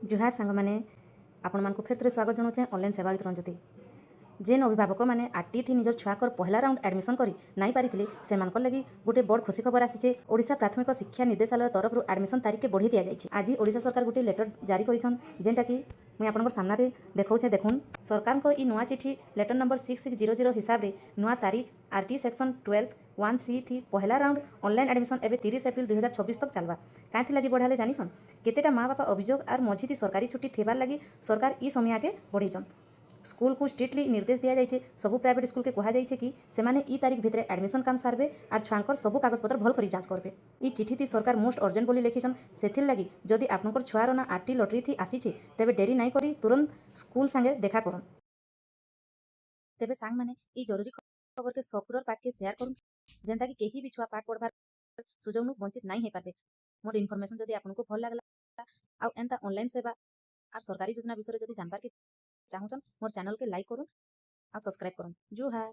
जुहार सांग मैंने आपण मानक फेर थे स्वागत जनाऊे ऑनलाइन सेवा वितरण ज्योति जेन अभिभावक मैंने आरटी थी निजर छुआकर पहला राउंड एडमिशन करी नाई पारिथिले सेमानकर लगी गोटे बड़ खुशी खबर आसीचे। ओडिशा प्राथमिक शिक्षा निर्देशालय तरफ एडमिशन तारीख के बढ़ी दिया जायछि। आज ओडिशा सरकार गोटे लेटर जारी करिछन जेनटा कि मुई आपनकर सामने देखौछे। देखुन सरकार को ई नुआ चिठी लेटर नंबर 6600 हिसाब रे नुआ तारीख आरटी सेक्शन 12(1)(c) थी पहला राउंड ऑनलाइन एडमिशन एवं 30 एप्रिल 2026 तक चलवा। कांथि लगी बढ़ाले जानिछन केतेटा माँ बापा अभियोग आर मझी थी सरकारी छुट्टी थेबार लगी सरकार ई समय आगे बढ़ेछन। स्कूल को स्ट्रिक्टली निर्देश दिया जाइए सबू प्राइवेट स्कूल के कहा जाइए कि सेमाने ई तारीख भितर एडमिशन काम सारबे और छुआंकर सबू कागजपत्र भल करी जांच करबे। ई चिठी थी सरकार मोस्ट अर्जेंट बोली लिखिछन। सेथिर लगी जदि आपनकर छुआर ना आरटी लॉटरी थी आसीचे तेबे डेरी नाई करी तुरंत स्कूल संगे देखा करन। तेबे सांग माने ई जरूरी खबर के सपुरर पाठ के शेयर करूँ जेनता कि केही भी छुआ पाठ पढ़बार सुजोग वंचित नहीं हो पारबे। मोर इनफॉरमेशन जदि आपनको भल लागला आ एंता ऑनलाइन सेवा और सरकारी योजना विषय जदि जानबार के चाहूछन मोर चैनल के लाइक करूँ और सब्सक्राइब करूँ। जुहार।